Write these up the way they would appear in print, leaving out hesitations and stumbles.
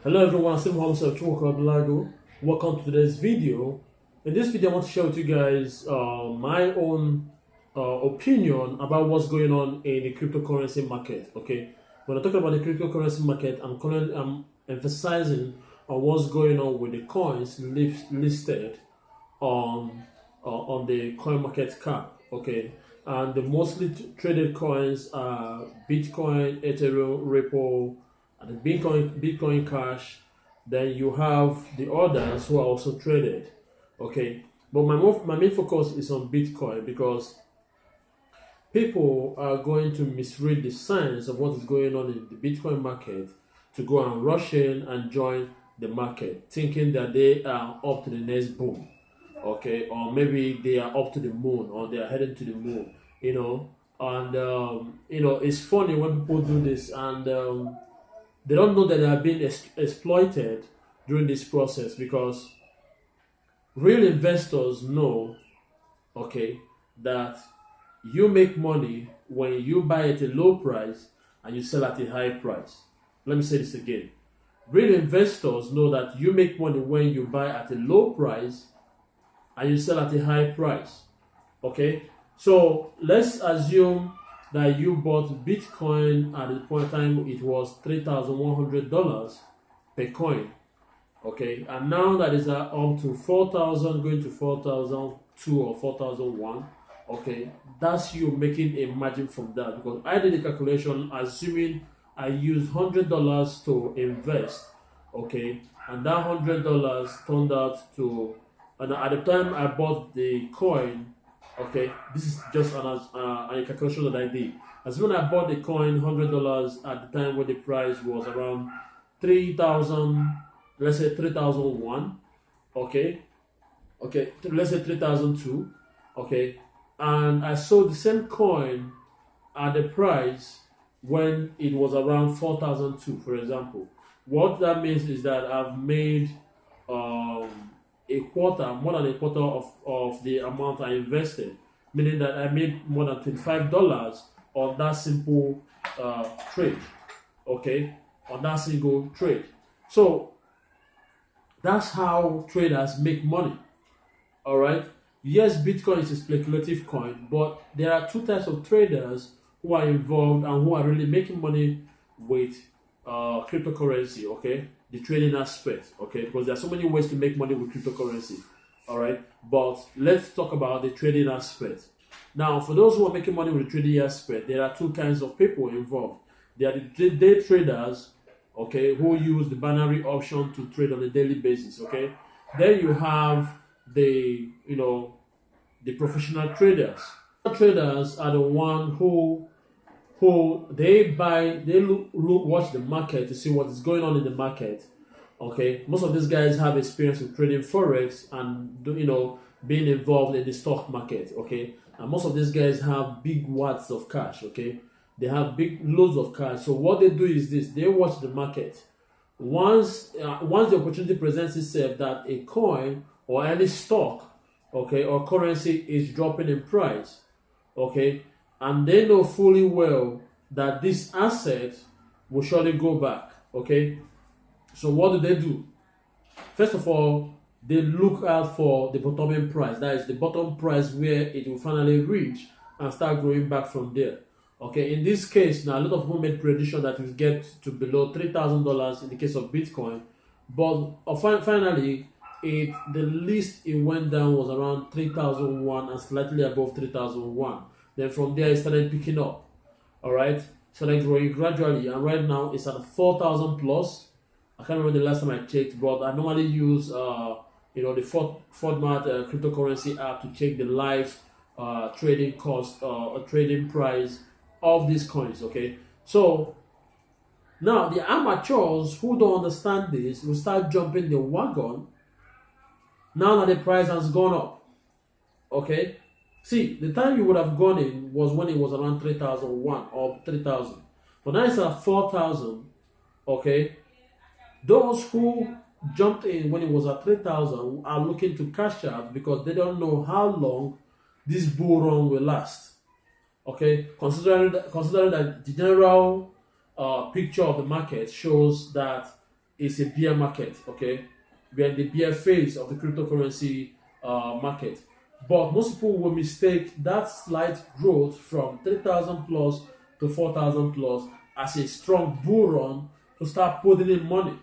Hello everyone, Sim Homself Balago. Welcome to today's video. In this video, I want to share with you guys my own opinion about what's going on in the cryptocurrency market. Okay, when I talk about the cryptocurrency market, I'm emphasizing on what's going on with the coins listed on the coin market cap. Okay, and the mostly traded coins are Bitcoin, Ethereum, Ripple, and the Bitcoin Cash. Then you have the others who are also traded. Okay, but my main focus is on Bitcoin because people are going to misread the signs of what is going on in the Bitcoin market to go and rush in and join the market, thinking that they are up to the next boom, okay, or maybe they are up to the moon or they are heading to the moon, and it's funny when people do this and they don't know that they are being exploited during this process because real investors know, okay, that you make money when you buy at a low price and you sell at a high price. Let me say this again. Real investors know that you make money when you buy at a low price and you sell at a high price. Okay? So let's assume that you bought Bitcoin at the point in time it was $3,100 per coin. Okay, and now that is up to 4,000, going to 4,002 or 4,001. Okay, that's you making a margin from that because I did a calculation assuming I used $100 to invest. Okay, and that $100 turned out to, and at the time I bought the coin. Okay, this is just a calculation that I did. As when I bought the coin $100 at the time when the price was around 3,000, let's say 3,001. Okay, let's say 3,002. Okay, and I sold the same coin at the price when it was around 4,002, for example. What that means is that I've made a quarter, more than a quarter of the amount I invested, meaning that I made more than $25 on that simple trade, okay, on that single trade. So that's how traders make money, all right? Yes, Bitcoin is a speculative coin, but there are two types of traders who are involved and who are really making money with cryptocurrency, okay? The trading aspect, okay? Because there are so many ways to make money with cryptocurrency, all right? But let's talk about the trading aspect. Now, for those who are making money with the trading aspect, there are two kinds of people involved. There are the day traders, okay, who use the binary option to trade on a daily basis, okay? Then you have the professional traders. Traders are the one who they watch the market to see what is going on in the market. Okay, most of these guys have experience in trading forex and being involved in the stock market. Okay, and most of these guys have big wads of cash. Okay, they have big loads of cash. So what they do is this: they watch the market. Once the opportunity presents itself that a coin or any stock, okay, or currency is dropping in price, okay, and they know fully well that this asset will surely go back, okay. So what do? First of all, they look out for the bottoming price. That is the bottom price where it will finally reach and start growing back from there. Okay, in this case, now a lot of people made prediction that it will get to below $3,000 in the case of Bitcoin, but finally, the least it went down was around 3,001 and slightly above 3,001. Then from there, it started picking up. All right, started growing gradually, and right now it's at 4,000 plus. I can't remember the last time I checked, but I normally use the FudMart cryptocurrency app to check the live trading cost or trading price of these coins. Okay, so now the amateurs who don't understand this will start jumping the wagon now that the price has gone up. Okay, see, the time you would have gone in was when it was around 3,001 or 3,000, but now it's at 4,000. Okay, those who jumped in when it was at 3,000 are looking to cash out because they don't know how long this bull run will last. Okay, considering that the general picture of the market shows that is a bear market. Okay, we are in the bear phase of the cryptocurrency market. But most people will mistake that slight growth from 3,000 plus to 4,000 plus as a strong bull run to start putting in money.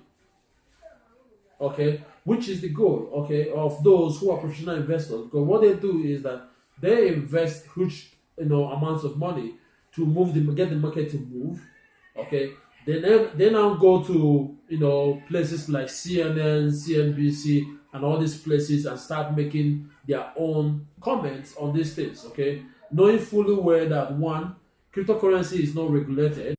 Okay, which is the goal, okay, of those who are professional investors. Because what they do is that they invest huge, amounts of money to get the market to move. Okay, they now go to places like CNN, CNBC, and all these places and start making their own comments on these things. Okay, knowing fully well that one, cryptocurrency is not regulated.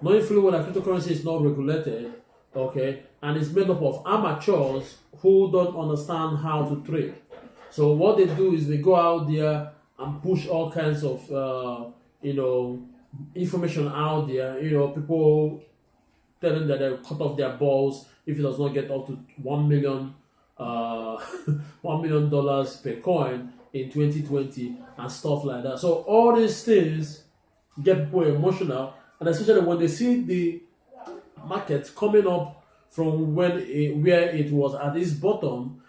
Knowing fully well that cryptocurrency is not regulated, okay, and it's made up of amateurs who don't understand how to trade. So what they do is they go out there and push all kinds of information out there. People telling that they'll cut off their balls if it does not get up to 1 million $1 million per coin in 2020 and stuff like that. So all these things get people emotional, and especially when they see the market coming up from where it was at its bottom,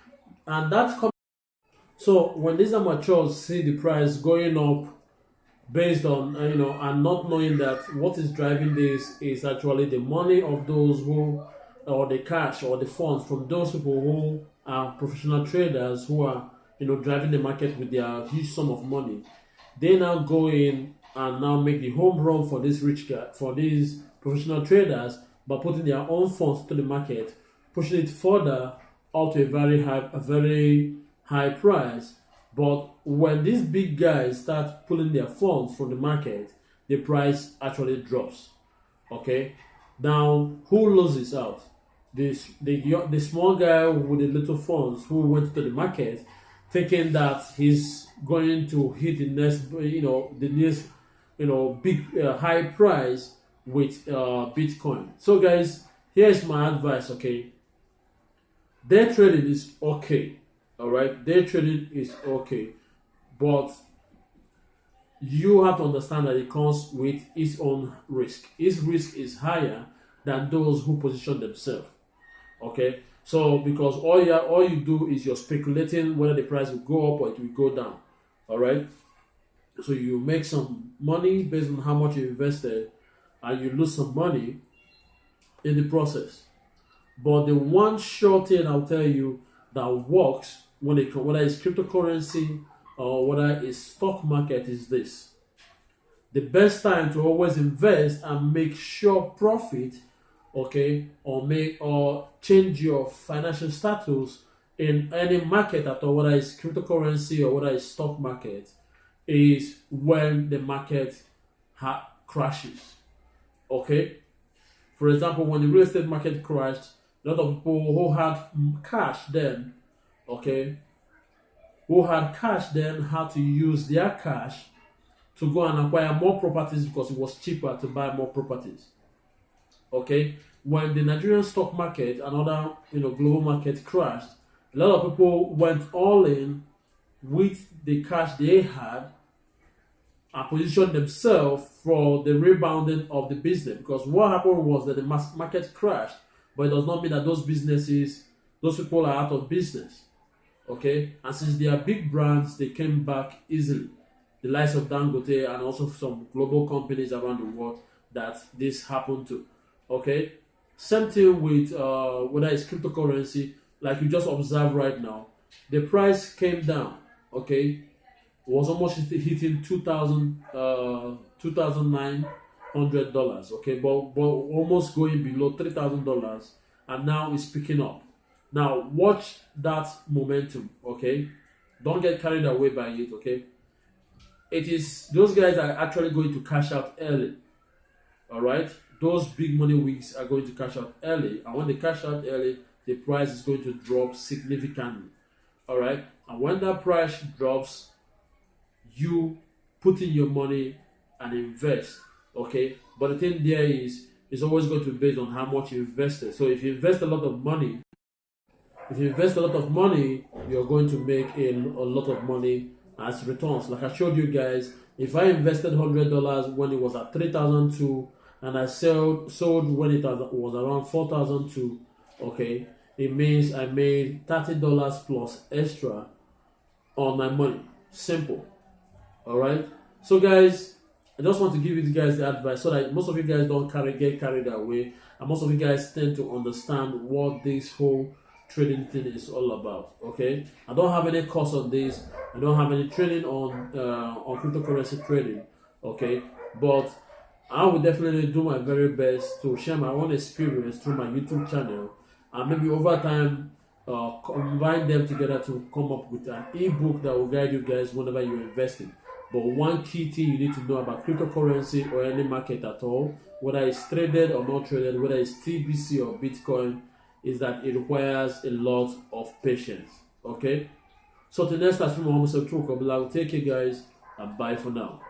and that's so when these amateurs see the price going up based on and not knowing that what is driving this is actually the money of those who, or the cash or the funds from those people who are professional traders who are driving the market with their huge sum of money. They now go in and now make the home run for this for these professional traders by putting their own funds to the market, pushing it further up to a very high price. But when these big guys start pulling their funds from the market, the price actually drops. Okay, now who loses out? The small guy with the little funds who went to the market, thinking that he's going to hit the next, big high price with Bitcoin. So guys, here's my advice. Okay, day trading is okay. All right, day trading is okay, but you have to understand that it comes with its own risk. Its risk is higher than those who position themselves. Okay, so because all you do is you're speculating whether the price will go up or it will go down. All right, so you make some money based on how much you invested, and you lose some money in the process. But the one sure thing I'll tell you that works whether it's cryptocurrency or whether it's stock market is this: the best time to always invest and make sure profit, okay, or change your financial status in any market at all, whether it's cryptocurrency or whether it's stock market, is when the market crashes. Okay, for example, when the real estate market crashed, a lot of people who had cash then, okay, who had cash then had to use their cash to go and acquire more properties because it was cheaper to buy more properties. Okay, when the Nigerian stock market and other global market crashed, a lot of people went all in with the cash they had and positioned themselves for the rebounding of the business. Because what happened was that the market crashed, but it does not mean that those people are out of business. Okay, and since they are big brands, they came back easily. The likes of Dangote and also some global companies around the world that this happened to. Okay, same thing with whether it's cryptocurrency, like you just observe right now, the price came down. Okay, was almost hitting $2,900. Okay, but almost going below $3,000, and now it's picking up. Now watch that momentum. Okay, don't get carried away by it. Okay, it is those guys are actually going to cash out early. All right, those big money wigs are going to cash out early, and when they cash out early, the price is going to drop significantly. All right, and when that price drops, you put in your money and invest. Okay, but the thing there is, it's always going to be based on how much you invested. So if you invest a lot of money, you're going to make a lot of money as returns. Like I showed you guys, if I invested $100 when it was at 3,002, and I sold when it was around 4,002, okay, it means I made $30 plus extra on my money. Simple. All right. So guys, I just want to give you guys the advice so that most of you guys don't get carried away, and most of you guys tend to understand what this whole trading thing is all about. Okay, I don't have any course on this. I don't have any training on cryptocurrency trading. Okay, but I will definitely do my very best to share my own experience through my YouTube channel, and maybe over time combine them together to come up with an ebook that will guide you guys whenever you're investing. But one key thing you need to know about cryptocurrency or any market at all, whether it's traded or not traded, whether it's TBC or Bitcoin, is that it requires a lot of patience. Okay? So the next time, I will take you guys and bye for now.